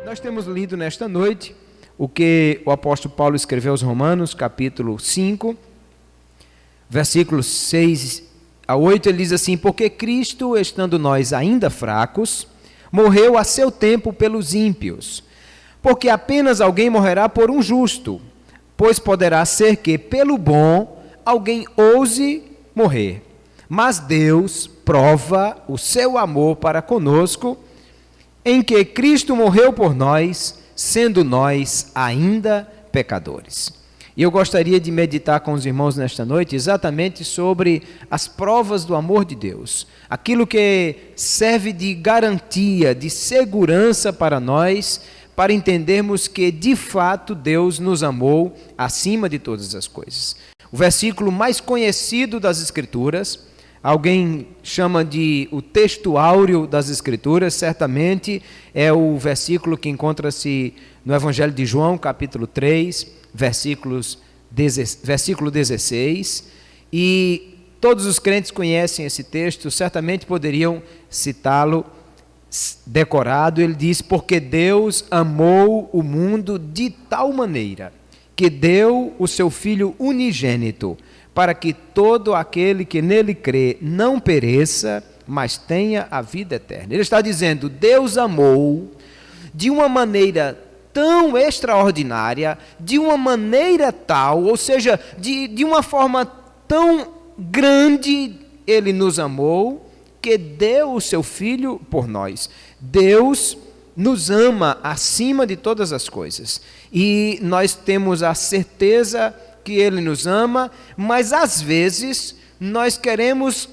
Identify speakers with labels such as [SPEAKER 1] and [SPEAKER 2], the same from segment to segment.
[SPEAKER 1] Nós temos lido nesta noite o que o apóstolo Paulo escreveu aos Romanos, capítulo 5, versículos 6 a 8, ele diz assim: porque Cristo, estando nós ainda fracos, morreu a seu tempo pelos ímpios, porque apenas alguém morrerá por um justo, pois poderá ser que, pelo bom, alguém ouse morrer. Mas Deus prova o seu amor para conosco, em que Cristo morreu por nós, sendo nós ainda pecadores. E eu gostaria de meditar com os irmãos nesta noite exatamente sobre as provas do amor de Deus. Aquilo que serve de garantia, de segurança para nós, para entendermos que de fato Deus nos amou acima de todas as coisas. O versículo mais conhecido das Escrituras, alguém chama de o texto áureo das Escrituras, certamente é o versículo que encontra-se no Evangelho de João, capítulo 3, versículo 16, e todos os crentes conhecem esse texto, certamente poderiam citá-lo decorado. Ele diz: porque Deus amou o mundo de tal maneira que deu o seu Filho unigênito, para que todo aquele que nele crê não pereça, mas tenha a vida eterna. Ele está dizendo: Deus amou de uma maneira tão extraordinária, de uma maneira tal, ou seja, de uma forma tão grande, Ele nos amou, que deu o seu Filho por nós. Deus nos ama acima de todas as coisas, e nós temos a certeza que Ele nos ama, mas às vezes nós queremos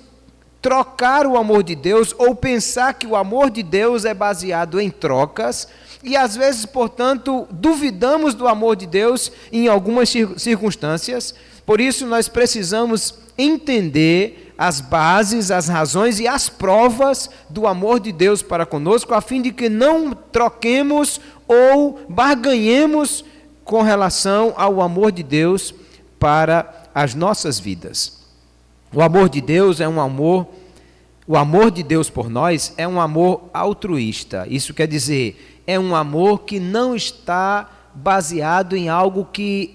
[SPEAKER 1] trocar o amor de Deus, ou pensar que o amor de Deus é baseado em trocas, e às vezes, portanto, duvidamos do amor de Deus em algumas circunstâncias. Por isso nós precisamos entender as bases, as razões e as provas do amor de Deus para conosco, a fim de que não troquemos ou barganhemos com relação ao amor de Deus para as nossas vidas. O amor de Deus é um amor, o amor de Deus por nós é um amor altruísta. Isso quer dizer, é um amor que não está baseado em algo que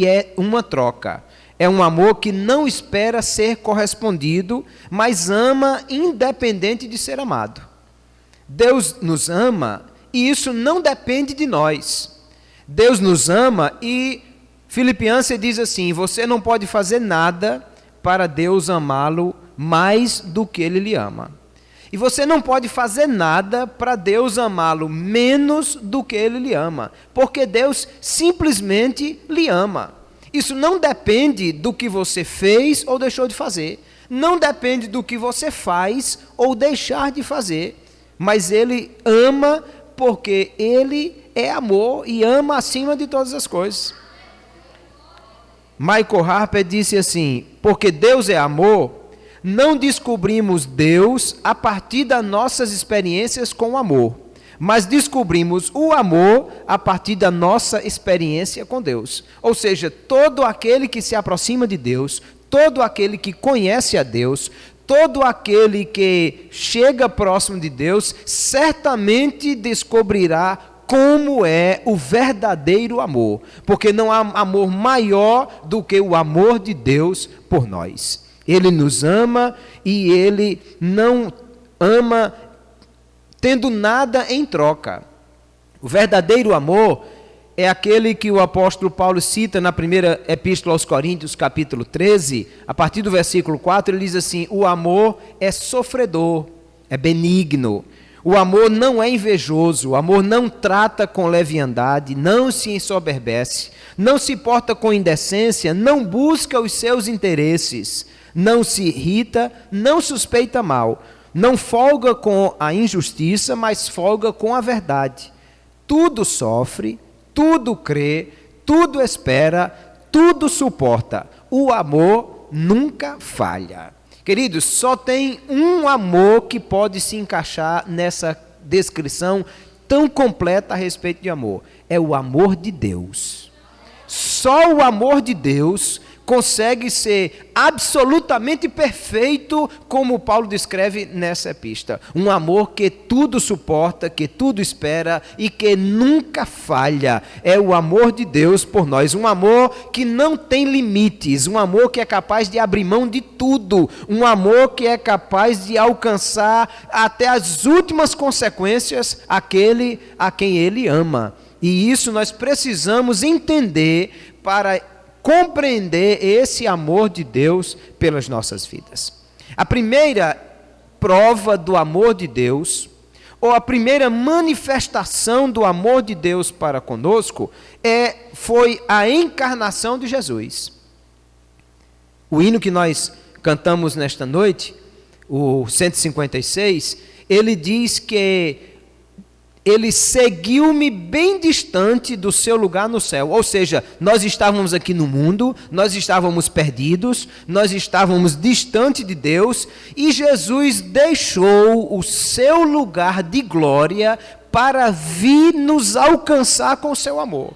[SPEAKER 1] é uma troca. É um amor que não espera ser correspondido, mas ama independente de ser amado. Deus nos ama e isso não depende de nós. Deus nos ama e Filipenses diz assim: você não pode fazer nada para Deus amá-lo mais do que Ele lhe ama. E você não pode fazer nada para Deus amá-lo menos do que Ele lhe ama, porque Deus simplesmente lhe ama. Isso não depende do que você fez ou deixou de fazer, não depende do que você faz ou deixar de fazer, mas Ele ama porque Ele é amor e ama acima de todas as coisas. Michael Harper disse assim: porque Deus é amor, não descobrimos Deus a partir das nossas experiências com o amor, mas descobrimos o amor a partir da nossa experiência com Deus. Ou seja, todo aquele que se aproxima de Deus, todo aquele que conhece a Deus, todo aquele que chega próximo de Deus, certamente descobrirá como é o verdadeiro amor, porque não há amor maior do que o amor de Deus por nós. Ele nos ama e Ele não ama tendo nada em troca. O verdadeiro amor é aquele que o apóstolo Paulo cita na primeira epístola aos Coríntios, capítulo 13, a partir do versículo 4, ele diz assim: o amor é sofredor, é benigno. O amor não é invejoso, o amor não trata com leviandade, não se ensoberbece, não se porta com indecência, não busca os seus interesses, não se irrita, não suspeita mal, não folga com a injustiça, mas folga com a verdade. Tudo sofre, tudo crê, tudo espera, tudo suporta. O amor nunca falha. Queridos, só tem um amor que pode se encaixar nessa descrição tão completa a respeito de amor. É o amor de Deus. Só o amor de Deus consegue ser absolutamente perfeito, como Paulo descreve nessa epístola. Um amor que tudo suporta, que tudo espera e que nunca falha. É o amor de Deus por nós. Um amor que não tem limites. Um amor que é capaz de abrir mão de tudo. Um amor que é capaz de alcançar até as últimas consequências aquele a quem ele ama. E isso nós precisamos entender para compreender esse amor de Deus pelas nossas vidas. A primeira prova do amor de Deus, ou a primeira manifestação do amor de Deus para conosco, foi a encarnação de Jesus. O hino que nós cantamos nesta noite, o 156, ele diz que ele seguiu-me bem distante do seu lugar no céu. Ou seja, nós estávamos aqui no mundo, nós estávamos perdidos, nós estávamos distante de Deus, e Jesus deixou o seu lugar de glória para vir nos alcançar com o seu amor.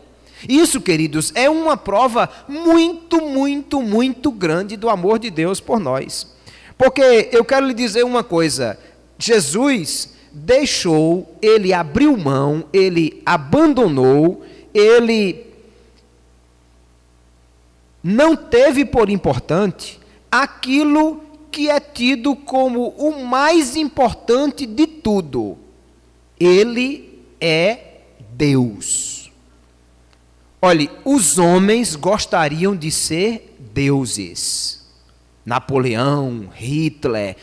[SPEAKER 1] Isso, queridos, é uma prova muito, muito, muito grande do amor de Deus por nós. Porque eu quero lhe dizer uma coisa, Jesus deixou, ele abriu mão, ele abandonou, ele não teve por importante aquilo que é tido como o mais importante de tudo. Ele é Deus. Olhe, os homens gostariam de ser deuses. Napoleão, Hitler,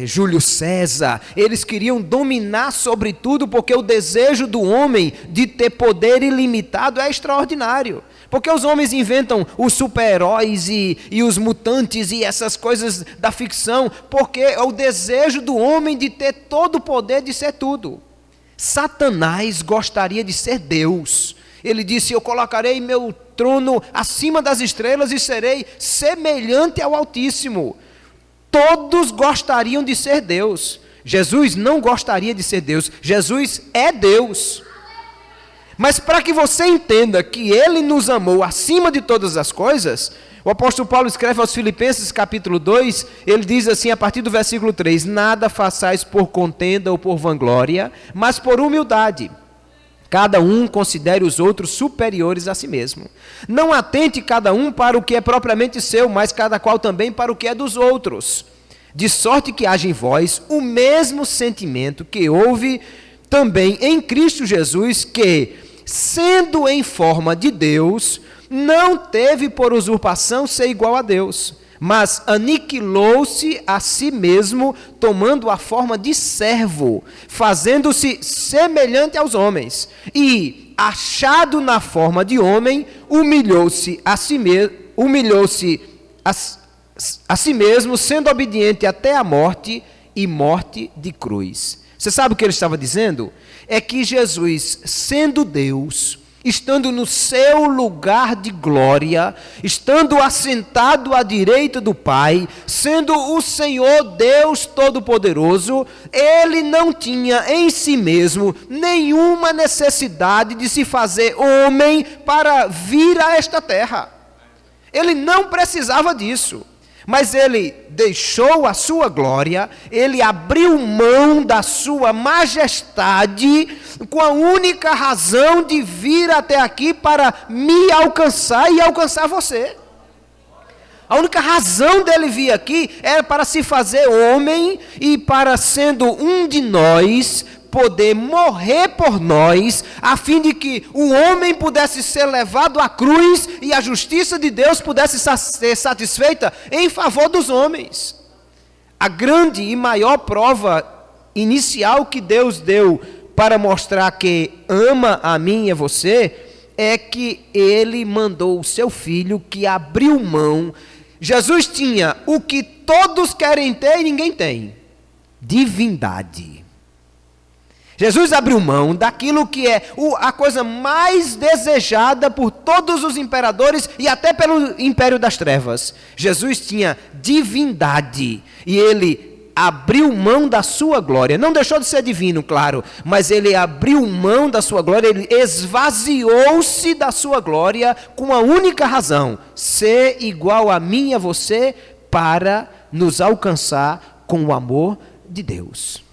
[SPEAKER 1] Júlio César, eles queriam dominar sobre tudo, porque o desejo do homem de ter poder ilimitado é extraordinário. Porque os homens inventam os super-heróis e os mutantes e essas coisas da ficção, porque é o desejo do homem de ter todo o poder de ser tudo. Satanás gostaria de ser Deus. Ele disse: eu colocarei meu trono acima das estrelas e serei semelhante ao Altíssimo. Todos gostariam de ser Deus. Jesus não gostaria de ser Deus. Jesus é Deus. Mas para que você entenda que Ele nos amou acima de todas as coisas, o apóstolo Paulo escreve aos Filipenses capítulo 2, ele diz assim a partir do versículo 3, nada façais por contenda ou por vanglória, mas por humildade. Cada um considere os outros superiores a si mesmo. Não atente cada um para o que é propriamente seu, mas cada qual também para o que é dos outros. De sorte que haja em vós o mesmo sentimento que houve também em Cristo Jesus, que, sendo em forma de Deus, não teve por usurpação ser igual a Deus, mas aniquilou-se a si mesmo, tomando a forma de servo, fazendo-se semelhante aos homens, e, achado na forma de homem, humilhou-se a si mesmo, sendo obediente até a morte, e morte de cruz. Você sabe o que ele estava dizendo? É que Jesus, sendo Deus, estando no seu lugar de glória, estando assentado à direita do Pai, sendo o Senhor Deus Todo-Poderoso, Ele não tinha em si mesmo nenhuma necessidade de se fazer homem para vir a esta terra. Ele não precisava disso. Mas ele deixou a sua glória, ele abriu mão da sua majestade, com a única razão de vir até aqui para me alcançar e alcançar você. A única razão dele vir aqui era para se fazer homem e para, sendo um de nós, poder morrer por nós, a fim de que o homem pudesse ser levado à cruz e a justiça de Deus pudesse ser satisfeita em favor dos homens. A grande e maior prova inicial que Deus deu para mostrar que ama a mim e a você, é que Ele mandou o seu Filho, que abriu mão. Jesus tinha o que todos querem ter e ninguém tem: divindade. Jesus abriu mão daquilo que é a coisa mais desejada por todos os imperadores e até pelo império das trevas. Jesus tinha divindade e ele abriu mão da sua glória. Não deixou de ser divino, claro, mas ele abriu mão da sua glória, ele esvaziou-se da sua glória com a única razão: ser igual a mim e a você, para nos alcançar com o amor de Deus.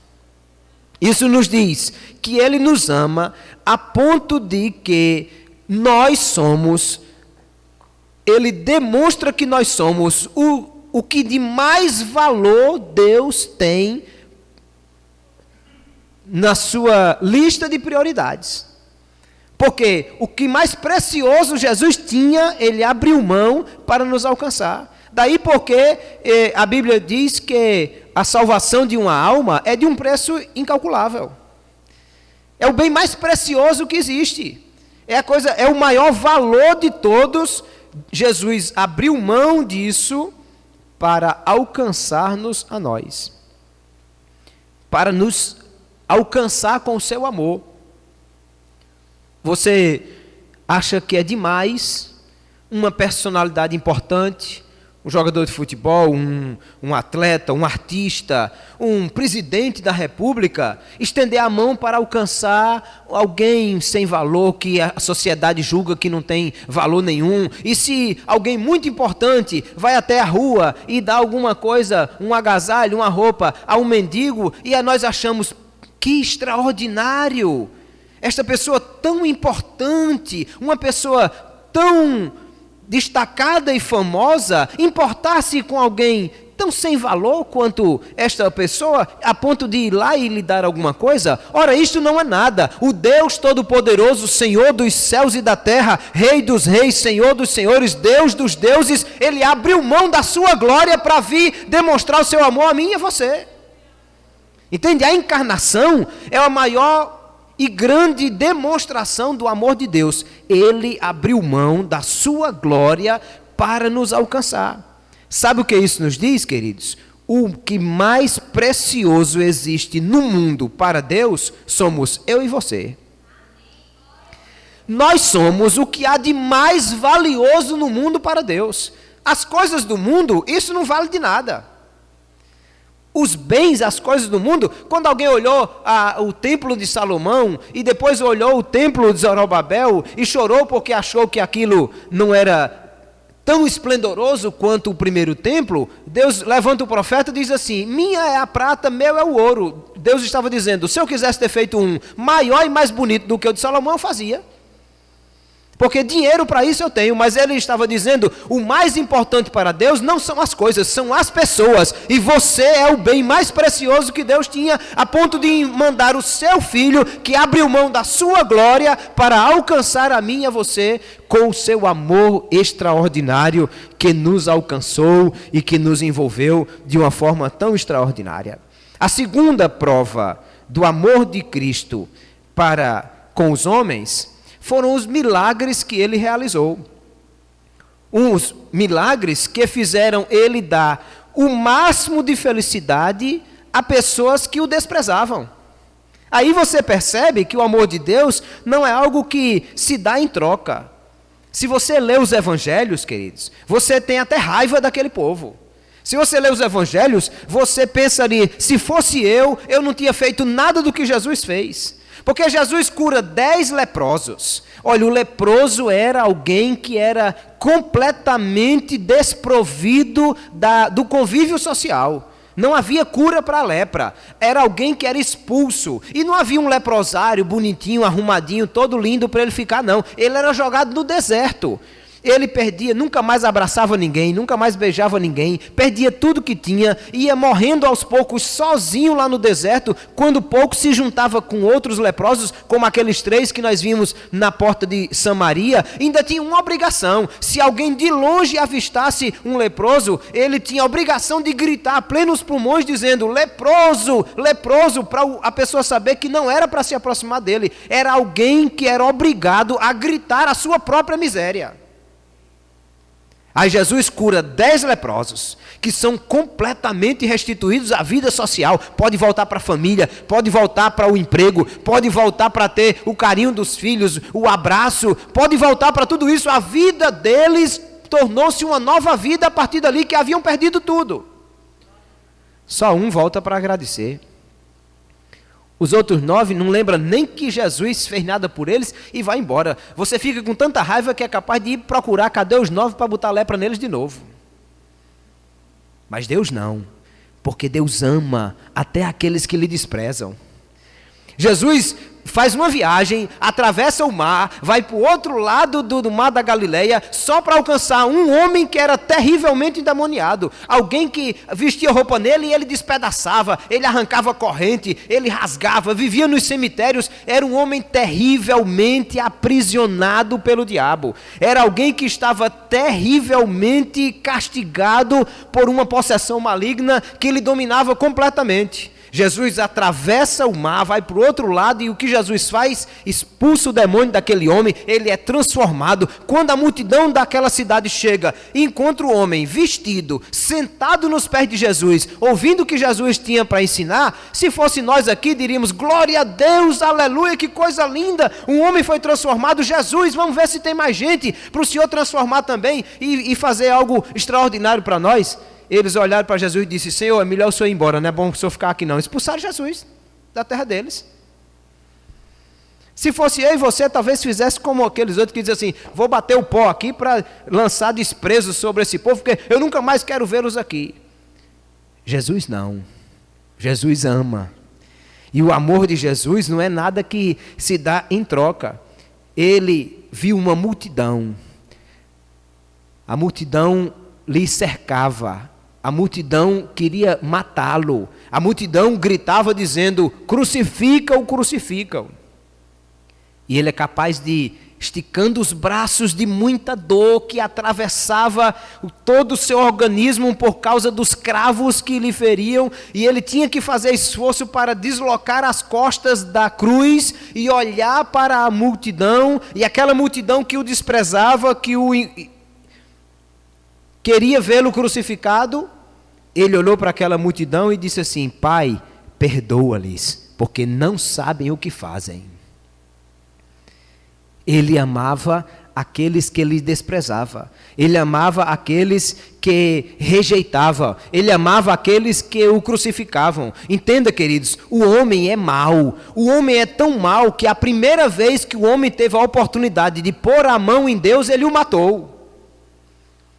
[SPEAKER 1] Isso nos diz que ele nos ama a ponto de que nós somos, ele demonstra que nós somos o que de mais valor Deus tem na sua lista de prioridades. Porque o que mais precioso Jesus tinha, ele abriu mão para nos alcançar. Daí porque a Bíblia diz que a salvação de uma alma é de um preço incalculável. É o bem mais precioso que existe. É o maior valor de todos. Jesus abriu mão disso para alcançar-nos a nós. Para nos alcançar com o seu amor. Você acha que é demais uma personalidade importante, um jogador de futebol, um atleta, um artista, um presidente da república, estender a mão para alcançar alguém sem valor, que a sociedade julga que não tem valor nenhum? E se alguém muito importante vai até a rua e dá alguma coisa, um agasalho, uma roupa a um mendigo, e nós achamos que extraordinário, esta pessoa tão importante, uma pessoa tão destacada e famosa, importar-se com alguém tão sem valor quanto esta pessoa, a ponto de ir lá e lhe dar alguma coisa? Ora, isto não é nada. O Deus Todo-Poderoso, Senhor dos céus e da terra, Rei dos reis, Senhor dos senhores, Deus dos deuses, ele abriu mão da sua glória para vir demonstrar o seu amor a mim e a você. Entende? A encarnação é a maior e grande demonstração do amor de Deus. Ele abriu mão da sua glória para nos alcançar. Sabe o que isso nos diz, queridos? O que mais precioso existe no mundo para Deus somos eu e você. Nós somos o que há de mais valioso no mundo para Deus. As coisas do mundo, isso não vale de nada. Os bens, as coisas do mundo, quando alguém olhou o templo de Salomão e depois olhou o templo de Zorobabel e chorou porque achou que aquilo não era tão esplendoroso quanto o primeiro templo, Deus levanta o profeta e diz assim: minha é a prata, meu é o ouro. Deus estava dizendo: se eu quisesse ter feito um maior e mais bonito do que o de Salomão, eu fazia. Porque dinheiro para isso eu tenho, mas ele estava dizendo, o mais importante para Deus não são as coisas, são as pessoas. E você é o bem mais precioso que Deus tinha, a ponto de mandar o seu filho, que abriu mão da sua glória, para alcançar a mim e a você, com o seu amor extraordinário, que nos alcançou e que nos envolveu de uma forma tão extraordinária. A segunda prova do amor de Cristo para com os homens foram os milagres que ele realizou. Uns milagres que fizeram ele dar o máximo de felicidade a pessoas que o desprezavam. Aí você percebe que o amor de Deus não é algo que se dá em troca. Se você lê os evangelhos, queridos, você tem até raiva daquele povo. Se você lê os evangelhos, você pensa ali, se fosse eu não tinha feito nada do que Jesus fez. Porque Jesus cura 10 leprosos. Olha, o leproso era alguém que era completamente desprovido do convívio social. Não havia cura para a lepra. Era alguém que era expulso. E não havia um leprosário bonitinho, arrumadinho, todo lindo para ele ficar, não. Ele era jogado no deserto. Ele perdia, nunca mais abraçava ninguém, nunca mais beijava ninguém, perdia tudo que tinha, ia morrendo aos poucos sozinho lá no deserto, quando pouco se juntava com outros leprosos, como aqueles 3 que nós vimos na porta de Samaria. Ainda tinha uma obrigação: se alguém de longe avistasse um leproso, ele tinha a obrigação de gritar a plenos pulmões, dizendo: leproso, leproso, para a pessoa saber que não era para se aproximar dele. Era alguém que era obrigado a gritar a sua própria miséria. Aí Jesus cura 10 leprosos, que são completamente restituídos à vida social. Pode voltar para a família, pode voltar para o emprego, pode voltar para ter o carinho dos filhos, o abraço, pode voltar para tudo isso. A vida deles tornou-se uma nova vida a partir dali, que haviam perdido tudo. Só um volta para agradecer. Os outros 9 não lembram nem que Jesus fez nada por eles e vai embora. Você fica com tanta raiva que é capaz de ir procurar cadê os 9 para botar lepra neles de novo. Mas Deus não, porque Deus ama até aqueles que lhe desprezam. Jesus faz uma viagem, atravessa o mar, vai para o outro lado do mar da Galileia, só para alcançar um homem que era terrivelmente endemoniado. Alguém que vestia roupa nele e ele despedaçava, ele arrancava corrente, ele rasgava, vivia nos cemitérios. Era um homem terrivelmente aprisionado pelo diabo. Era alguém que estava terrivelmente castigado por uma possessão maligna que lhe dominava completamente. Jesus atravessa o mar, vai para o outro lado e o que Jesus faz? Expulsa o demônio daquele homem, ele é transformado. Quando a multidão daquela cidade chega e encontra o homem vestido, sentado nos pés de Jesus, ouvindo o que Jesus tinha para ensinar, se fosse nós aqui diríamos, glória a Deus, aleluia, que coisa linda, um homem foi transformado, Jesus, vamos ver se tem mais gente para o Senhor transformar também e fazer algo extraordinário para nós. Eles olharam para Jesus e disseram, Senhor, é melhor o Senhor ir embora, não é bom o Senhor ficar aqui não. Expulsaram Jesus da terra deles. Se fosse eu e você, talvez fizesse como aqueles outros que dizem assim, vou bater o pó aqui para lançar desprezo sobre esse povo, porque eu nunca mais quero vê-los aqui. Jesus não. Jesus ama. E o amor de Jesus não é nada que se dá em troca. Ele viu uma multidão. A multidão lhe cercava. A multidão queria matá-lo. A multidão gritava dizendo, crucifica-o, crucifica-o. E ele é capaz de, esticando os braços de muita dor que atravessava todo o seu organismo por causa dos cravos que lhe feriam, e ele tinha que fazer esforço para deslocar as costas da cruz e olhar para a multidão, e aquela multidão que o desprezava, que o queria vê-lo crucificado. Ele olhou para aquela multidão e disse assim, Pai, perdoa-lhes, porque não sabem o que fazem. Ele amava aqueles que ele desprezava. Ele amava aqueles que rejeitavam. Ele amava aqueles que o crucificavam. Entenda, queridos, o homem é mau. O homem é tão mau que a primeira vez que o homem teve a oportunidade de pôr a mão em Deus, ele o matou.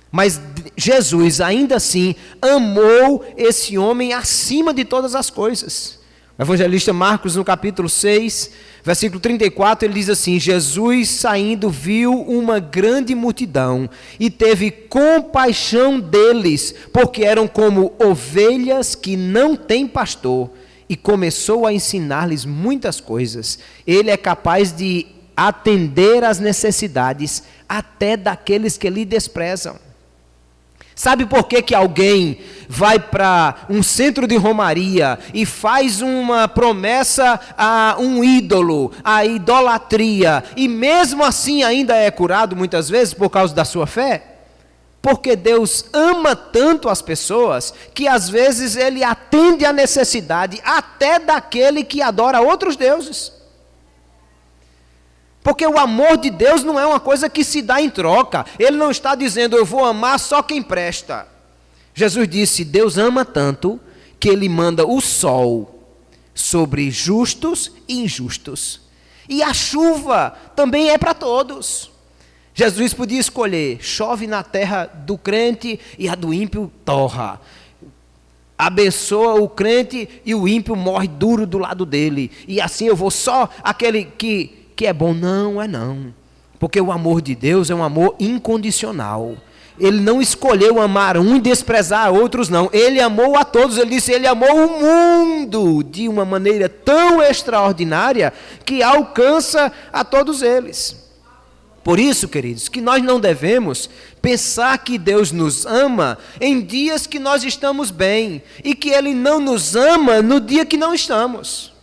[SPEAKER 1] Mas Jesus, ainda assim, amou esse homem acima de todas as coisas. O evangelista Marcos, no capítulo 6, versículo 34, ele diz assim, Jesus saindo viu uma grande multidão e teve compaixão deles, porque eram como ovelhas que não têm pastor, e começou a ensinar-lhes muitas coisas. Ele é capaz de atender às necessidades até daqueles que lhe desprezam. Sabe por que alguém vai para um centro de romaria e faz uma promessa a um ídolo, a idolatria, e mesmo assim ainda é curado muitas vezes por causa da sua fé? Porque Deus ama tanto as pessoas que às vezes Ele atende à necessidade até daquele que adora outros deuses. Porque o amor de Deus não é uma coisa que se dá em troca. Ele não está dizendo, eu vou amar só quem presta. Jesus disse, Deus ama tanto que Ele manda o sol sobre justos e injustos. E a chuva também é para todos. Jesus podia escolher, chove na terra do crente e a do ímpio torra. Abençoa o crente e o ímpio morre duro do lado dele. E assim eu vou só aquele que é bom. Não, é não. Porque o amor de Deus é um amor incondicional. Ele não escolheu amar um e desprezar outros, não. Ele amou a todos. Ele disse, ele amou o mundo de uma maneira tão extraordinária que alcança a todos eles. Por isso, queridos, que nós não devemos pensar que Deus nos ama em dias que nós estamos bem e que Ele não nos ama no dia que não estamos.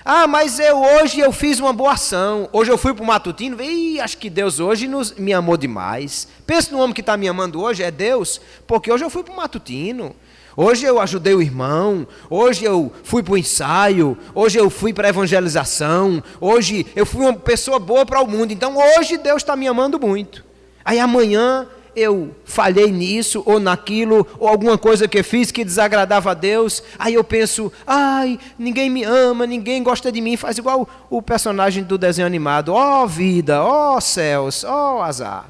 [SPEAKER 1] Ah, mas hoje eu fiz uma boa ação, hoje eu fui para o matutino, e acho que Deus hoje me amou demais. Pensa no homem que está me amando hoje, é Deus, porque hoje eu fui para o matutino, hoje eu ajudei o irmão, hoje eu fui para o ensaio, hoje eu fui para a evangelização, hoje eu fui uma pessoa boa para o mundo, então hoje Deus está me amando muito. Aí amanhã eu falhei nisso ou naquilo, ou alguma coisa que eu fiz que desagradava a Deus, aí eu penso, ai, ninguém me ama, ninguém gosta de mim, faz igual o personagem do desenho animado, ó vida, ó céus, ó azar.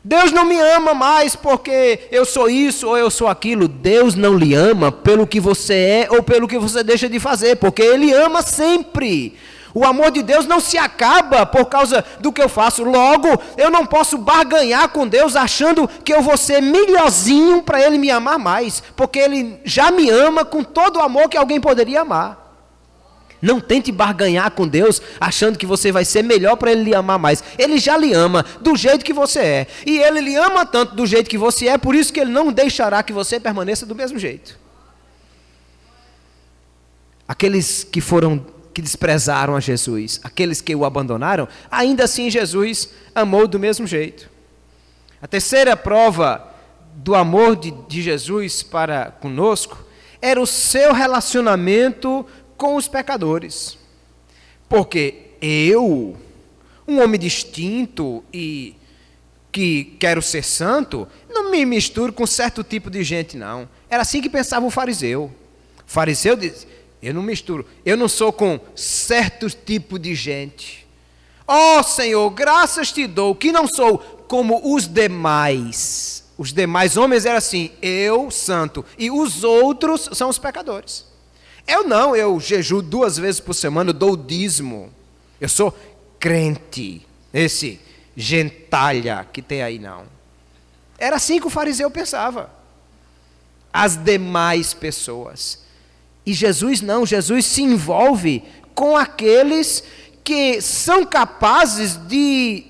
[SPEAKER 1] Deus não me ama mais porque eu sou isso ou eu sou aquilo. Deus não lhe ama pelo que você é ou pelo que você deixa de fazer, porque Ele ama sempre. O amor de Deus não se acaba por causa do que eu faço. Logo, eu não posso barganhar com Deus achando que eu vou ser melhorzinho para Ele me amar mais, porque Ele já me ama com todo o amor que alguém poderia amar. Não tente barganhar com Deus achando que você vai ser melhor para Ele lhe amar mais. Ele já lhe ama do jeito que você é. E Ele lhe ama tanto do jeito que você é, por isso que Ele não deixará que você permaneça do mesmo jeito. Aqueles que desprezaram a Jesus, aqueles que o abandonaram, ainda assim Jesus amou do mesmo jeito. A terceira prova do amor de Jesus para conosco era o seu relacionamento com os pecadores. Porque eu, um homem distinto e que quero ser santo, não me misturo com certo tipo de gente, não. Era assim que pensava o fariseu. O fariseu diz, eu não misturo, eu não sou com certo tipo de gente. Ó Senhor, graças te dou, que não sou como os demais. Os demais homens eram assim, eu santo, e os outros são os pecadores. Eu não, eu jejuo 2 vezes por semana, eu dou o dízimo. Eu sou crente, esse gentalha que tem aí não. Era assim que o fariseu pensava. As demais pessoas. E Jesus não, Jesus se envolve com aqueles que são capazes de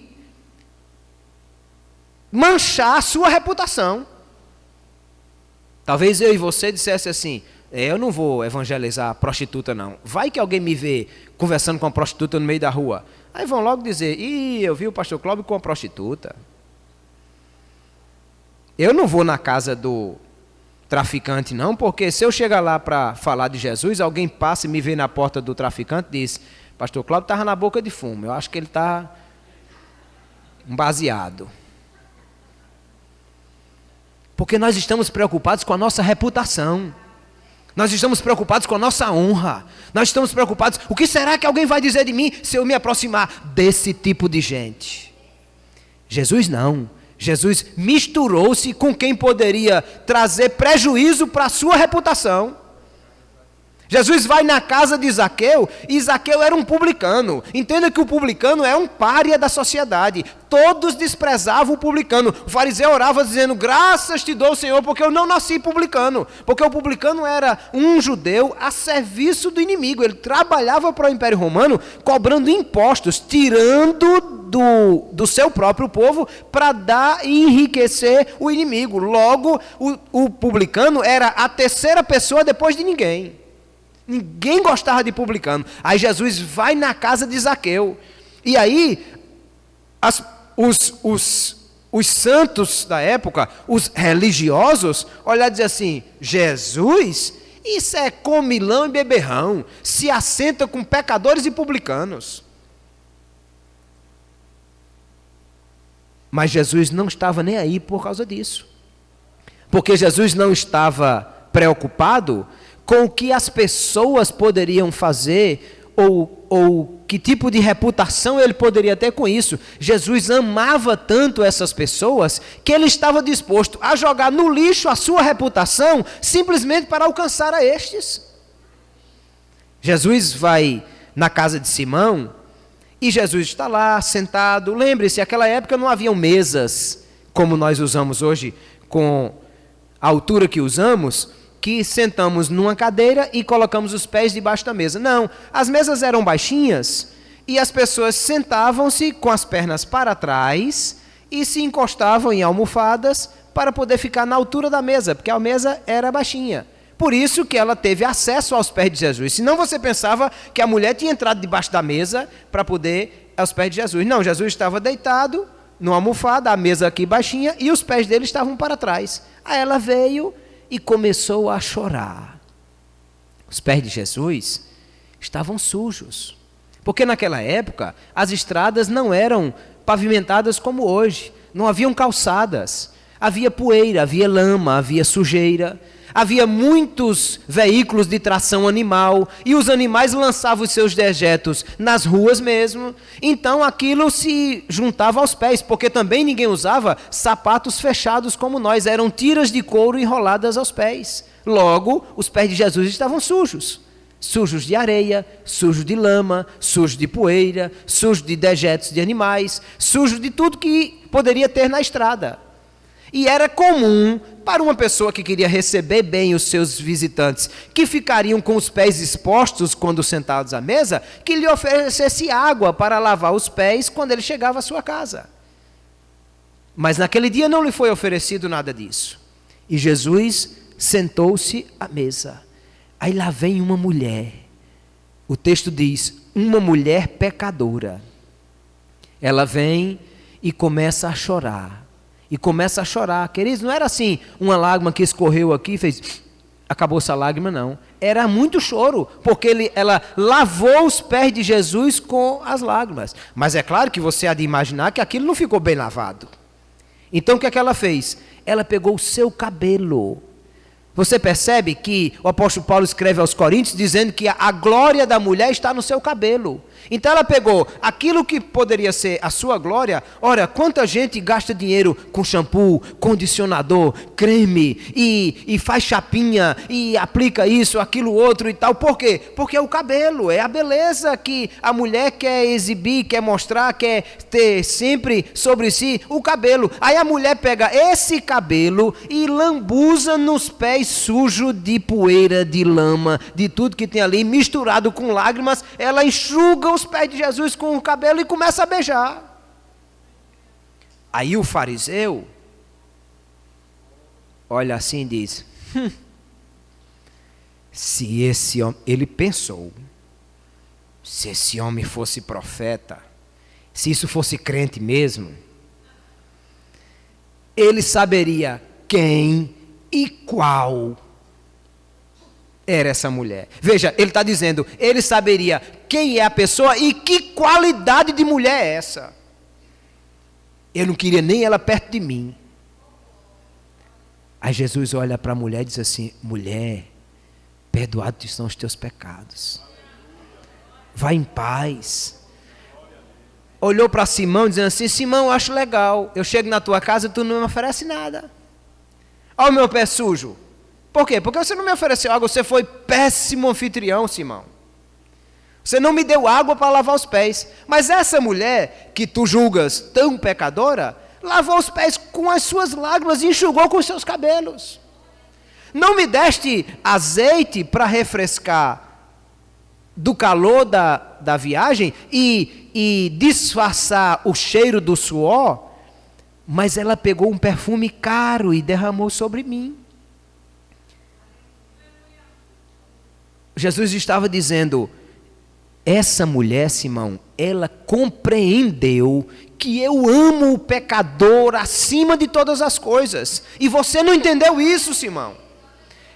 [SPEAKER 1] manchar a sua reputação. Talvez eu e você dissesse assim, eu não vou evangelizar prostituta não. Vai que alguém me vê conversando com uma prostituta no meio da rua. Aí vão logo dizer, eu vi o pastor Cláudio com uma prostituta. Eu não vou na casa do traficante não, porque se eu chegar lá para falar de Jesus, alguém passa e me vê na porta do traficante e diz, pastor Cláudio estava na boca de fumo, eu acho que ele está baseado. Porque nós estamos preocupados com a nossa reputação. Nós estamos preocupados com a nossa honra. Nós estamos preocupados, o que será que alguém vai dizer de mim se eu me aproximar desse tipo de gente? Jesus não. Jesus misturou-se com quem poderia trazer prejuízo para a sua reputação. Jesus vai na casa de Zaqueu, e Zaqueu era um publicano. Entenda que o publicano é um pária da sociedade. Todos desprezavam o publicano. O fariseu orava dizendo, graças te dou, Senhor, porque eu não nasci publicano. Porque o publicano era um judeu a serviço do inimigo. Ele trabalhava para o Império Romano, cobrando impostos, tirando do seu próprio povo para dar e enriquecer o inimigo. Logo, o publicano era a terceira pessoa depois de ninguém. Ninguém gostava de publicano. Aí Jesus vai na casa de Zaqueu. E aí, os santos da época, os religiosos, olhar e dizer assim, Jesus, isso é comilão e beberrão, se assenta com pecadores e publicanos. Mas Jesus não estava nem aí por causa disso. Porque Jesus não estava preocupado com o que as pessoas poderiam fazer ou que tipo de reputação ele poderia ter com isso. Jesus amava tanto essas pessoas que ele estava disposto a jogar no lixo a sua reputação simplesmente para alcançar a estes. Jesus vai na casa de Simão e Jesus está lá sentado. Lembre-se, naquela época não haviam mesas como nós usamos hoje com a altura que usamos, que sentamos numa cadeira e colocamos os pés debaixo da mesa. Não, as mesas eram baixinhas e as pessoas sentavam-se com as pernas para trás e se encostavam em almofadas para poder ficar na altura da mesa, porque a mesa era baixinha. Por isso que ela teve acesso aos pés de Jesus. Senão você pensava que a mulher tinha entrado debaixo da mesa para poder aos pés de Jesus. Não, Jesus estava deitado numa almofada, a mesa aqui baixinha, e os pés dele estavam para trás. Aí ela veio e começou a chorar. Os pés de Jesus estavam sujos. Porque naquela época, as estradas não eram pavimentadas como hoje. não haviam calçadas, havia poeira, havia lama, havia sujeira, havia muitos veículos de tração animal, e os animais lançavam os seus dejetos nas ruas mesmo, então aquilo se juntava aos pés, porque também ninguém usava sapatos fechados como nós, eram tiras de couro enroladas aos pés. Logo, os pés de Jesus estavam sujos. Sujos de areia, sujos de lama, sujos de poeira, sujos de dejetos de animais, sujos de tudo que poderia ter na estrada. E era comum para uma pessoa que queria receber bem os seus visitantes, que ficariam com os pés expostos quando sentados à mesa, que lhe oferecesse água para lavar os pés quando ele chegava à sua casa. Mas naquele dia não lhe foi oferecido nada disso. E Jesus sentou-se à mesa. Aí lá vem uma mulher. O texto diz, uma mulher pecadora. Ela vem e começa a chorar. E começa a chorar. Queridos, não era assim, uma lágrima que escorreu aqui e fez... Acabou essa lágrima, não. Era muito choro, porque ela lavou os pés de Jesus com as lágrimas. Mas é claro que você há de imaginar que aquilo não ficou bem lavado. Então o que é que ela fez? Ela pegou o seu cabelo. Você percebe que o apóstolo Paulo escreve aos Coríntios dizendo que a glória da mulher está no seu cabelo. Então ela pegou aquilo que poderia ser a sua glória. Ora, quanta gente gasta dinheiro com shampoo, condicionador, creme e faz chapinha e aplica isso, aquilo, outro e tal. Por quê? Porque é o cabelo, é a beleza que a mulher quer exibir, quer mostrar, quer ter sempre sobre si o cabelo. Aí a mulher pega esse cabelo e lambuza nos pés sujo de poeira, de lama, de tudo que tem ali, misturado com lágrimas, ela enxuga os pés de Jesus com o cabelo e começa a beijar. Aí o fariseu olha assim e diz, se esse homem, ele pensou, se esse homem fosse profeta, se isso fosse crente mesmo, ele saberia quem e qual era essa mulher. Veja, ele está dizendo, ele saberia quem é a pessoa e que qualidade de mulher é essa. Eu não queria nem ela perto de mim. Aí Jesus olha para a mulher e diz assim, mulher, perdoados estão os teus pecados. Vai em paz. Olhou para Simão dizendo assim, Simão, eu acho legal, eu chego na tua casa e tu não me oferece nada. Olha o meu pé sujo. Por quê? Porque você não me ofereceu água, você foi péssimo anfitrião, Simão. Você não me deu água para lavar os pés. Mas essa mulher, que tu julgas tão pecadora, lavou os pés com as suas lágrimas e enxugou com os seus cabelos. Não me deste azeite para refrescar do calor da viagem e disfarçar o cheiro do suor, mas ela pegou um perfume caro e derramou sobre mim. Jesus estava dizendo, essa mulher, Simão, ela compreendeu que eu amo o pecador acima de todas as coisas. E você não entendeu isso, Simão.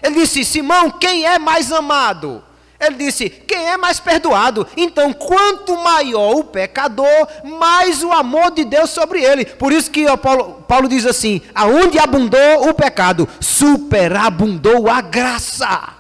[SPEAKER 1] Ele disse, Simão, quem é mais amado? Ele disse, quem é mais perdoado? Então, quanto maior o pecador, mais o amor de Deus sobre ele. Por isso que Paulo diz assim, aonde abundou o pecado, superabundou a graça.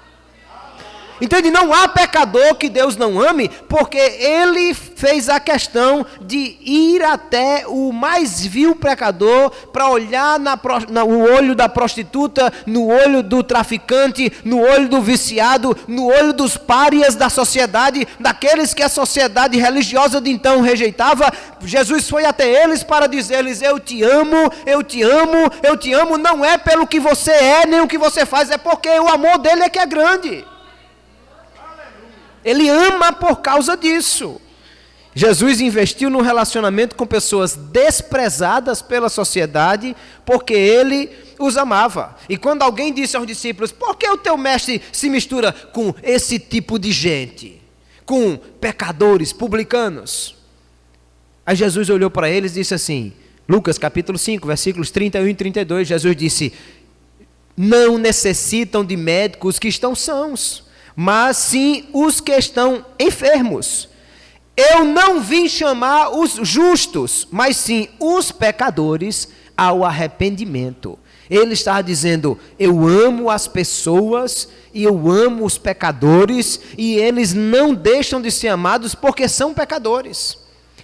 [SPEAKER 1] Entende? Não há pecador que Deus não ame, porque ele fez a questão de ir até o mais vil pecador para olhar no olho da prostituta, no olho do traficante, no olho do viciado, no olho dos párias da sociedade, daqueles que a sociedade religiosa de então rejeitava. Jesus foi até eles para dizer-lhes, eu te amo, eu te amo, eu te amo, não é pelo que você é, nem o que você faz, é porque o amor dele é que é grande. Ele ama por causa disso. Jesus investiu no relacionamento com pessoas desprezadas pela sociedade, porque ele os amava. E quando alguém disse aos discípulos, por que o teu mestre se mistura com esse tipo de gente? Com pecadores, publicanos? Aí Jesus olhou para eles e disse assim, Lucas capítulo 5, versículos 31 e 32, Jesus disse, não necessitam de médicos que estão sãos, mas sim os que estão enfermos. Eu não vim chamar os justos, mas sim os pecadores ao arrependimento. Ele estava dizendo, eu amo as pessoas e eu amo os pecadores, e eles não deixam de ser amados porque são pecadores.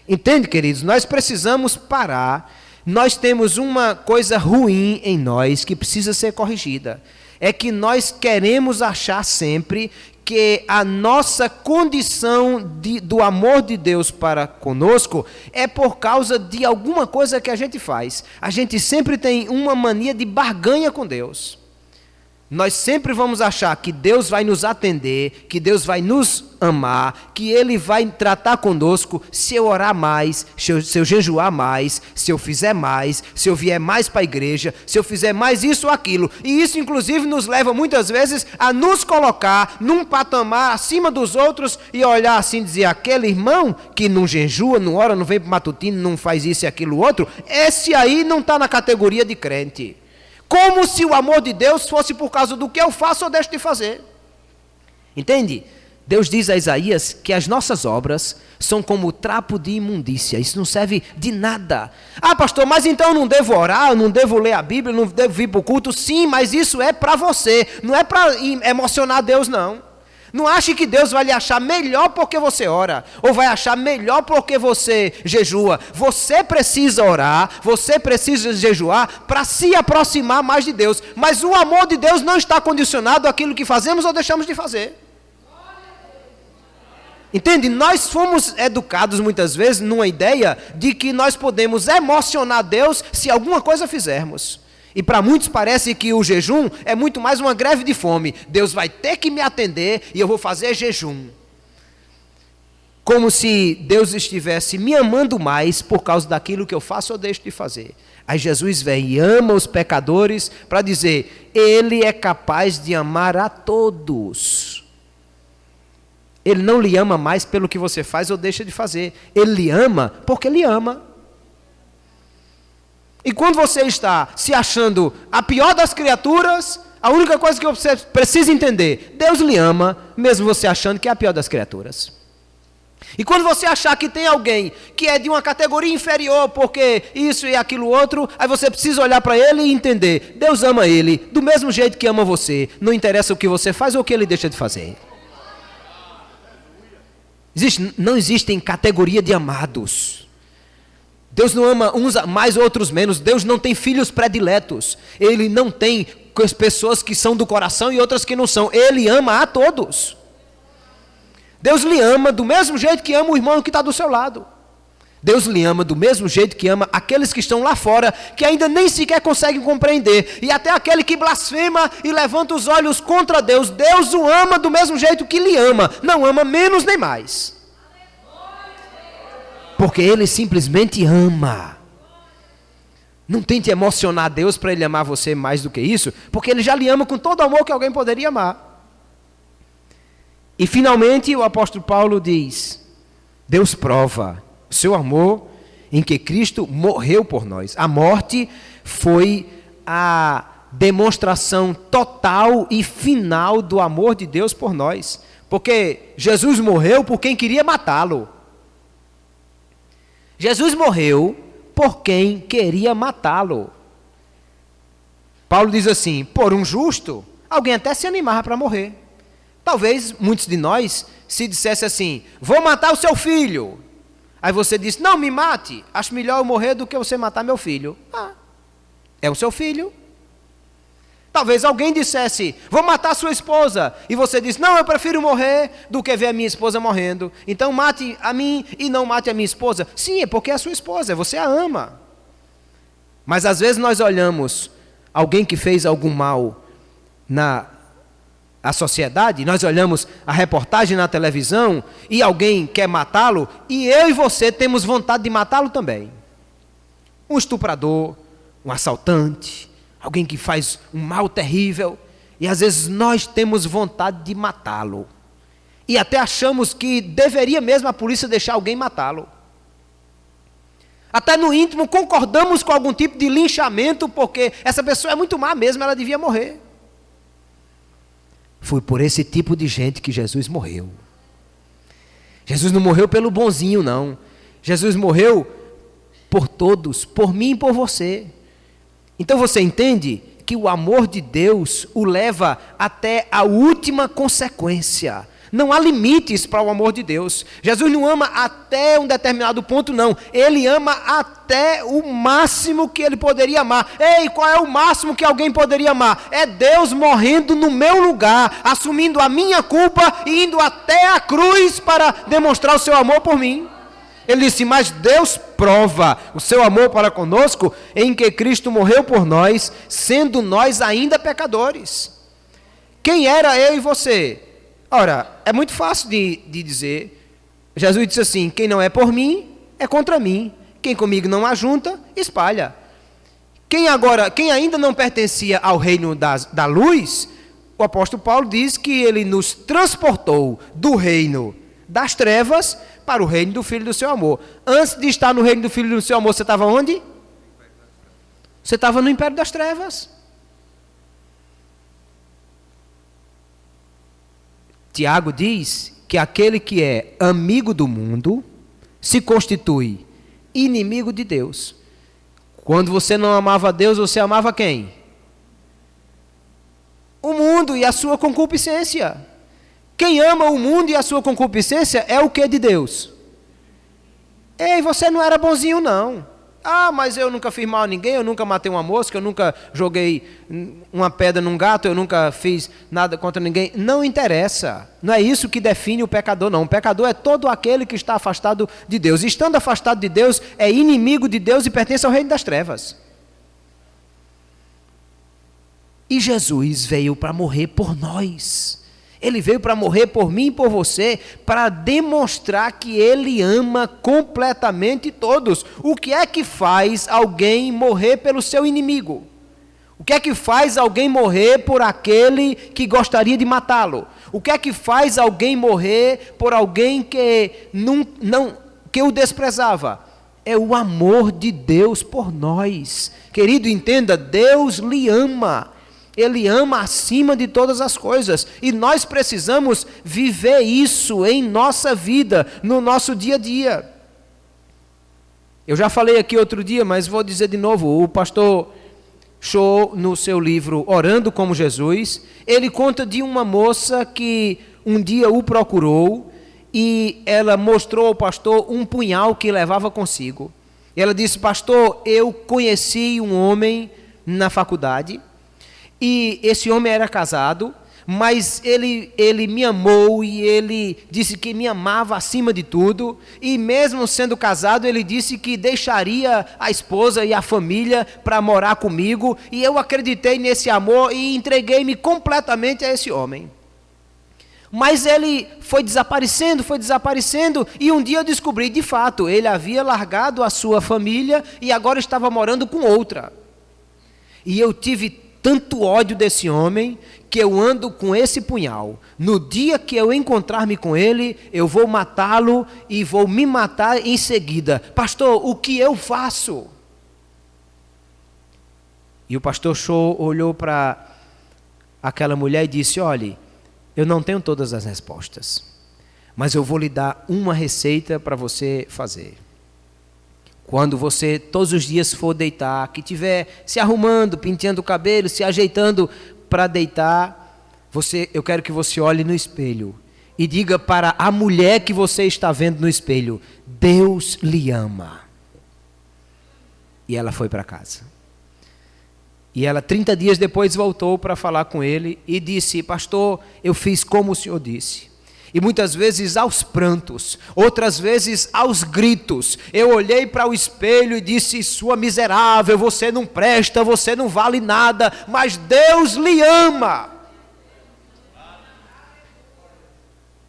[SPEAKER 1] Entende, queridos? Nós precisamos parar. Nós temos uma coisa ruim em nós que precisa ser corrigida. É que nós queremos achar sempre que a nossa condição do amor de Deus para conosco é por causa de alguma coisa que a gente faz. A gente sempre tem uma mania de barganha com Deus. Nós sempre vamos achar que Deus vai nos atender, que Deus vai nos amar, que Ele vai tratar conosco se eu orar mais, se eu jejuar mais, se eu fizer mais, se eu vier mais para a igreja, se eu fizer mais isso ou aquilo. E isso, inclusive, nos leva muitas vezes a nos colocar num patamar acima dos outros e olhar assim e dizer, aquele irmão que não jejua, não ora, não vem para o matutino, não faz isso e aquilo outro, esse aí não está na categoria de crente. Como se o amor de Deus fosse por causa do que eu faço ou deixo de fazer. Entende? Deus diz a Isaías que as nossas obras são como trapo de imundícia. Isso não serve de nada. Ah, pastor, mas então eu não devo orar, eu não devo ler a Bíblia, eu não devo vir para o culto? Sim, mas isso é para você. Não é para emocionar Deus, não. Não ache que Deus vai lhe achar melhor porque você ora, ou vai achar melhor porque você jejua. Você precisa orar, você precisa jejuar para se aproximar mais de Deus. Mas o amor de Deus não está condicionado àquilo que fazemos ou deixamos de fazer. Entende? Nós fomos educados muitas vezes numa ideia de que nós podemos emocionar Deus se alguma coisa fizermos. E para muitos parece que o jejum é muito mais uma greve de fome. Deus vai ter que me atender e eu vou fazer jejum. Como se Deus estivesse me amando mais por causa daquilo que eu faço ou deixo de fazer. Aí Jesus vem e ama os pecadores para dizer, Ele é capaz de amar a todos. Ele não lhe ama mais pelo que você faz ou deixa de fazer. Ele lhe ama porque Ele ama. E quando você está se achando a pior das criaturas, a única coisa que você precisa entender, Deus lhe ama, mesmo você achando que é a pior das criaturas. E quando você achar que tem alguém que é de uma categoria inferior, porque isso e aquilo outro, aí você precisa olhar para ele e entender, Deus ama ele do mesmo jeito que ama você, não interessa o que você faz ou o que ele deixa de fazer. Não existem categoria de amados. Deus não ama uns mais, outros menos. Deus não tem filhos prediletos. Ele não tem pessoas que são do coração e outras que não são. Ele ama a todos. Deus lhe ama do mesmo jeito que ama o irmão que está do seu lado. Deus lhe ama do mesmo jeito que ama aqueles que estão lá fora, que ainda nem sequer conseguem compreender. E até aquele que blasfema e levanta os olhos contra Deus, Deus o ama do mesmo jeito que lhe ama. Não ama menos nem mais. Porque Ele simplesmente ama. Não tente emocionar Deus para Ele amar você mais do que isso, porque Ele já lhe ama com todo o amor que alguém poderia amar. E finalmente o apóstolo Paulo diz, Deus prova o seu amor em que Cristo morreu por nós. A morte foi a demonstração total e final do amor de Deus por nós. Porque Jesus morreu por quem queria matá-lo. Jesus morreu por quem queria matá-lo. Paulo diz assim, por um justo, alguém até se animava para morrer. Talvez muitos de nós se dissesse assim, vou matar o seu filho. Aí você diz, não, me mate, acho melhor eu morrer do que você matar meu filho. Ah, é o seu filho. Talvez alguém dissesse, vou matar sua esposa. E você diz, não, eu prefiro morrer do que ver a minha esposa morrendo. Então mate a mim e não mate a minha esposa. Sim, é porque é a sua esposa, você a ama. Mas às vezes nós olhamos alguém que fez algum mal na sociedade, nós olhamos a reportagem na televisão e alguém quer matá-lo e eu e você temos vontade de matá-lo também. Um estuprador, um assaltante, alguém que faz um mal terrível, e às vezes nós temos vontade de matá-lo. E até achamos que deveria mesmo a polícia deixar alguém matá-lo. Até no íntimo concordamos com algum tipo de linchamento, porque essa pessoa é muito má mesmo, ela devia morrer. Foi por esse tipo de gente que Jesus morreu. Jesus não morreu pelo bonzinho, não. Jesus morreu por todos, por mim e por você. Então você entende que o amor de Deus o leva até a última consequência. Não há limites para o amor de Deus. Jesus não ama até um determinado ponto, não. Ele ama até o máximo que ele poderia amar. Ei, qual é o máximo que alguém poderia amar? É Deus morrendo no meu lugar, assumindo a minha culpa e indo até a cruz para demonstrar o seu amor por mim. Ele disse, mas Deus prova o seu amor para conosco em que Cristo morreu por nós, sendo nós ainda pecadores. Quem era eu e você? Ora, é muito fácil de dizer. Jesus disse assim, quem não é por mim, é contra mim. Quem comigo não ajunta, espalha. Quem ainda não pertencia ao reino da luz, o apóstolo Paulo diz que ele nos transportou do reino das trevas para o reino do Filho do seu amor. Antes de estar no reino do Filho do seu amor, você estava onde? Você estava no império das trevas. Tiago diz que aquele que é amigo do mundo se constitui inimigo de Deus. Quando você não amava Deus, você amava quem? O mundo e a sua concupiscência. Quem ama o mundo e a sua concupiscência é o que de Deus? Ei, você não era bonzinho não. Ah, mas eu nunca fiz mal a ninguém, eu nunca matei uma mosca, eu nunca joguei uma pedra num gato, eu nunca fiz nada contra ninguém. Não interessa. Não é isso que define o pecador, não. O pecador é todo aquele que está afastado de Deus. Estando afastado de Deus, é inimigo de Deus e pertence ao reino das trevas. E Jesus veio para morrer por nós. Ele veio para morrer por mim e por você, para demonstrar que Ele ama completamente todos. O que é que faz alguém morrer pelo seu inimigo? O que é que faz alguém morrer por aquele que gostaria de matá-lo? O que é que faz alguém morrer por alguém que que o desprezava? É o amor de Deus por nós. Querido, entenda, Deus lhe ama. Ele ama acima de todas as coisas. E nós precisamos viver isso em nossa vida, no nosso dia a dia. Eu já falei aqui outro dia, mas vou dizer de novo. O pastor Shaw, no seu livro Orando como Jesus, ele conta de uma moça que um dia o procurou e ela mostrou ao pastor um punhal que levava consigo. E ela disse, pastor, eu conheci um homem na faculdade, e esse homem era casado, mas ele me amou e ele disse que me amava acima de tudo. E mesmo sendo casado, ele disse que deixaria a esposa e a família para morar comigo. E eu acreditei nesse amor e entreguei-me completamente a esse homem. Mas ele foi desaparecendo, e um dia eu descobri, de fato, ele havia largado a sua família e agora estava morando com outra. E eu tive tanto ódio desse homem, que eu ando com esse punhal. No dia que eu encontrar-me com ele, eu vou matá-lo e vou me matar em seguida. Pastor, o que eu faço? E o pastor Shaw olhou para aquela mulher e disse, olhe, eu não tenho todas as respostas, mas eu vou lhe dar uma receita para você fazer. Quando você todos os dias for deitar, que estiver se arrumando, penteando o cabelo, se ajeitando para deitar, eu quero que você olhe no espelho e diga para a mulher que você está vendo no espelho, Deus lhe ama. E ela foi para casa. E ela 30 dias depois voltou para falar com ele e disse, pastor, eu fiz como o senhor disse. E muitas vezes aos prantos, outras vezes aos gritos, eu olhei para o espelho e disse, sua miserável, você não presta, você não vale nada, mas Deus lhe ama.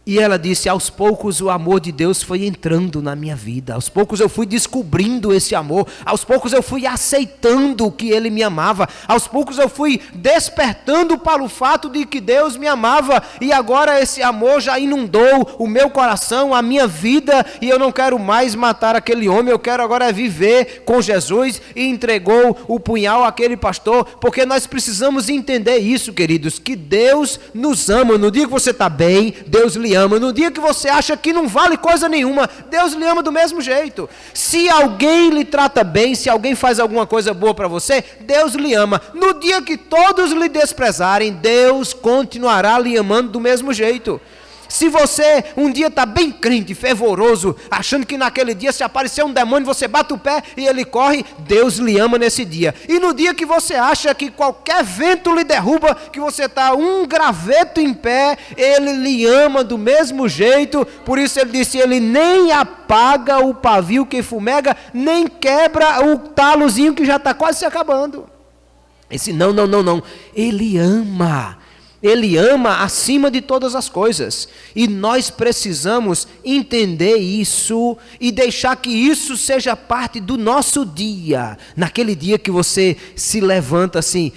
[SPEAKER 1] E ela disse, aos poucos o amor de Deus foi entrando na minha vida, aos poucos eu fui descobrindo esse amor, aos poucos eu fui aceitando que Ele me amava, aos poucos eu fui despertando para o fato de que Deus me amava, e agora esse amor já inundou o meu coração, a minha vida, e eu não quero mais matar aquele homem, eu quero agora viver com Jesus, e entregou o punhal àquele pastor, porque nós precisamos entender isso, queridos, que Deus nos ama. No dia que você está bem, Deus lhe lhe ama. No dia que você acha que não vale coisa nenhuma, Deus lhe ama do mesmo jeito. Se alguém lhe trata bem, se alguém faz alguma coisa boa para você, Deus lhe ama. No dia que todos lhe desprezarem, Deus continuará lhe amando do mesmo jeito. Se você um dia está bem crente, fervoroso, achando que naquele dia se aparecer um demônio, você bate o pé e ele corre, Deus lhe ama nesse dia. E no dia que você acha que qualquer vento lhe derruba, que você está um graveto em pé, ele lhe ama do mesmo jeito. Por isso ele disse, ele nem apaga o pavio que fumega, nem quebra o talozinho que já está quase se acabando. Esse não. Ele ama. Ele ama acima de todas as coisas. E nós precisamos entender isso e deixar que isso seja parte do nosso dia. Naquele dia que você se levanta assim,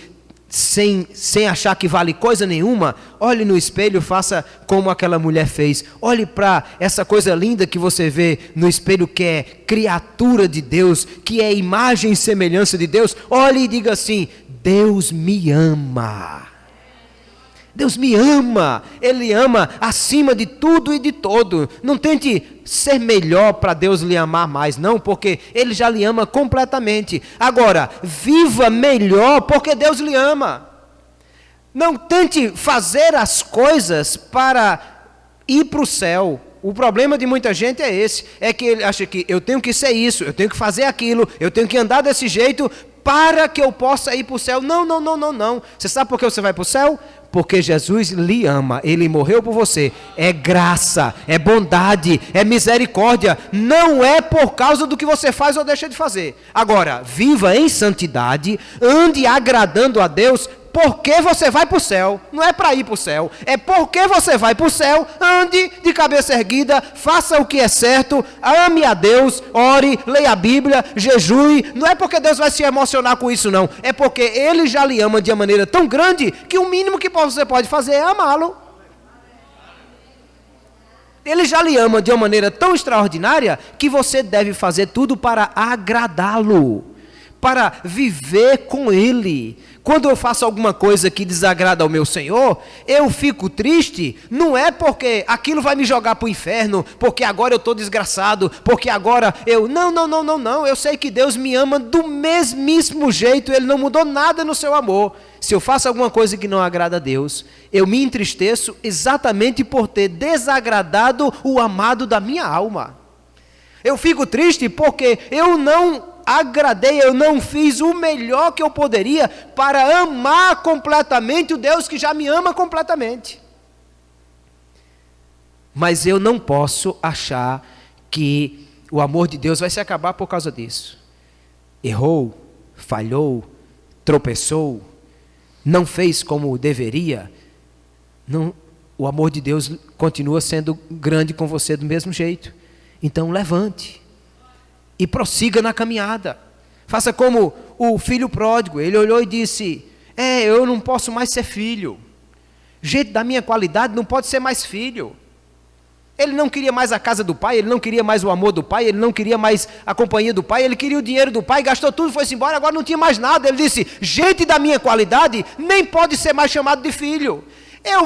[SPEAKER 1] sem achar que vale coisa nenhuma, olhe no espelho, faça como aquela mulher fez. Olhe para essa coisa linda que você vê no espelho, que é criatura de Deus, que é imagem e semelhança de Deus. Olhe e diga assim, Deus me ama. Deus me ama, Ele ama acima de tudo e de todo. Não tente ser melhor para Deus lhe amar mais, não, porque Ele já lhe ama completamente. Agora, viva melhor porque Deus lhe ama. Não tente fazer as coisas para ir para o céu. O problema de muita gente é esse, é que ele acha que eu tenho que ser isso, eu tenho que fazer aquilo, eu tenho que andar desse jeito para que eu possa ir para o céu. Não. Você sabe por que você vai para o céu? Porque Jesus lhe ama, Ele morreu por você. É graça, é bondade, é misericórdia. Não é por causa do que você faz ou deixa de fazer. Agora, viva em santidade, ande agradando a Deus, porque você vai para o céu. Não é para ir para o céu, é porque você vai para o céu. Ande de cabeça erguida, faça o que é certo, ame a Deus, ore, leia a Bíblia, jejue. Não é porque Deus vai se emocionar com isso, não. É porque Ele já lhe ama de uma maneira tão grande que o mínimo que você pode fazer é amá-lo. Ele já lhe ama de uma maneira tão extraordinária que você deve fazer tudo para agradá-lo, para viver com Ele. Quando eu faço alguma coisa que desagrada ao meu Senhor, eu fico triste, não é porque aquilo vai me jogar para o inferno, porque agora eu estou desgraçado, porque agora eu... Não, eu sei que Deus me ama do mesmíssimo jeito, Ele não mudou nada no seu amor. Se eu faço alguma coisa que não agrada a Deus, eu me entristeço exatamente por ter desagradado o amado da minha alma. Eu fico triste porque eu não agradei, eu não fiz o melhor que eu poderia para amar completamente o Deus que já me ama completamente. Mas eu não posso achar que o amor de Deus vai se acabar por causa disso. Errou, falhou, tropeçou, não fez como deveria. Não, o amor de Deus continua sendo grande com você do mesmo jeito. Então levante e prossiga na caminhada. Faça como o filho pródigo. Ele olhou e disse, eu não posso mais ser filho. Gente da minha qualidade não pode ser mais filho. Ele não queria mais a casa do pai, ele não queria mais o amor do pai, ele não queria mais a companhia do pai, ele queria o dinheiro do pai, gastou tudo, foi-se embora, agora não tinha mais nada. Ele disse, gente da minha qualidade nem pode ser mais chamado de filho.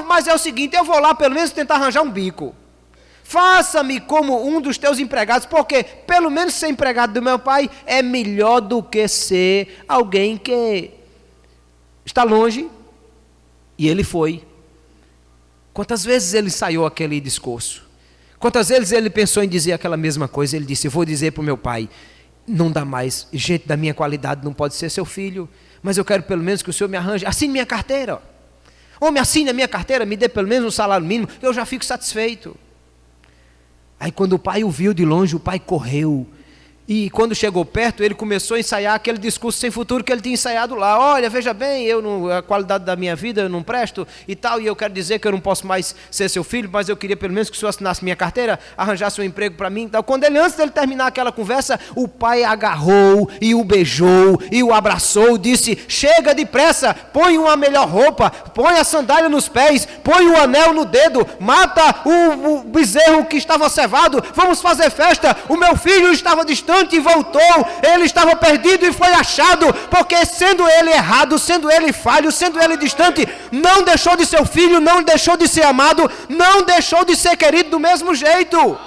[SPEAKER 1] Mas é o seguinte, eu vou lá pelo menos tentar arranjar um bico. Faça-me como um dos teus empregados, porque pelo menos ser empregado do meu pai é melhor do que ser alguém que está longe. E ele foi. Quantas vezes ele ensaiou aquele discurso? Quantas vezes ele pensou em dizer aquela mesma coisa? Ele disse, eu vou dizer para o meu pai, não dá mais, gente da minha qualidade não pode ser seu filho, mas eu quero pelo menos que o senhor me arranje, assine minha carteira. Homem, assine a minha carteira, me dê pelo menos um salário mínimo, eu já fico satisfeito. Aí quando o pai o viu de longe, o pai correu. E quando chegou perto, ele começou a ensaiar aquele discurso sem futuro que ele tinha ensaiado lá. Olha, veja bem, a qualidade da minha vida eu não presto e tal, e eu quero dizer que eu não posso mais ser seu filho, mas eu queria pelo menos que o senhor assinasse minha carteira, arranjasse um emprego para mim e tal. Quando ele, antes dele terminar aquela conversa, o pai agarrou e o beijou e o abraçou, disse, chega depressa, põe uma melhor roupa, põe a sandália nos pés, põe o anel no dedo, mata o bezerro que estava cevado, vamos fazer festa, o meu filho estava distante, distante e voltou. Ele estava perdido e foi achado, porque sendo ele errado, sendo ele falho, sendo ele distante, não deixou de ser filho, não deixou de ser amado, não deixou de ser querido do mesmo jeito.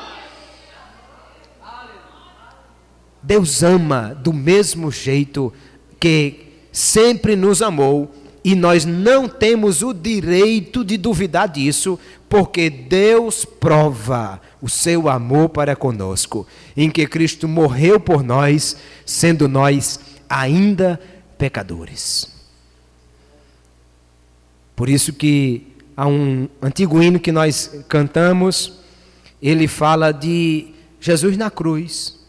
[SPEAKER 1] Deus ama do mesmo jeito que sempre nos amou, e nós não temos o direito de duvidar disso, porque Deus prova o seu amor para conosco, em que Cristo morreu por nós, sendo nós ainda pecadores. Por isso que há um antigo hino que nós cantamos, ele fala de Jesus na cruz,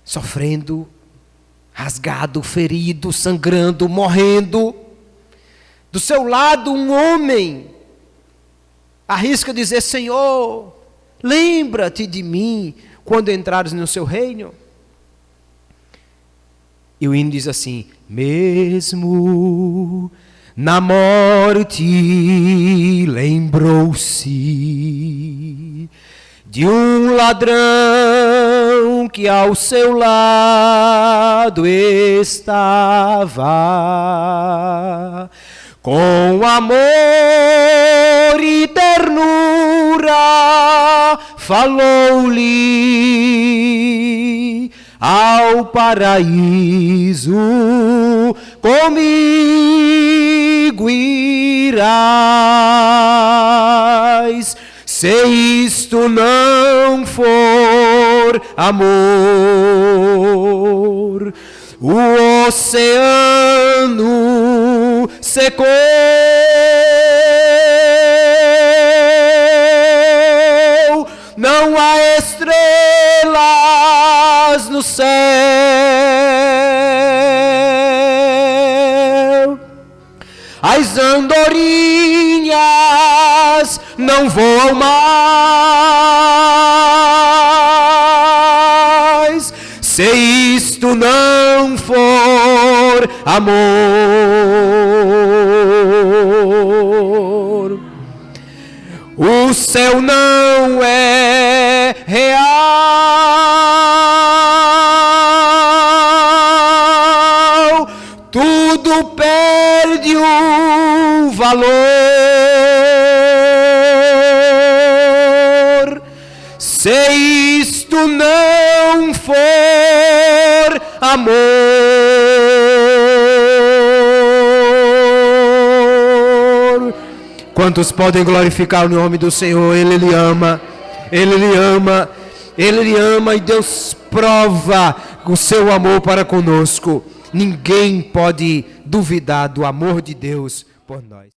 [SPEAKER 1] sofrendo, rasgado, ferido, sangrando, morrendo. Do seu lado um homem arrisca dizer: Senhor, lembra-te de mim quando entrares no seu reino. E o hino diz assim: mesmo na morte lembrou-se de um ladrão que ao seu lado estava, com amor e ternura falou-lhe, ao paraíso comigo irás. Se isto não for amor, o oceano secou, não há estrelas no céu, as andorinhas não voam mais, se isto não for amor. O céu não é real, tudo perde o valor. Se isto não for amor. Quantos podem glorificar o nome do Senhor? Ele lhe ama, Ele lhe ama, Ele lhe ama, e Deus prova o seu amor para conosco. Ninguém pode duvidar do amor de Deus por nós.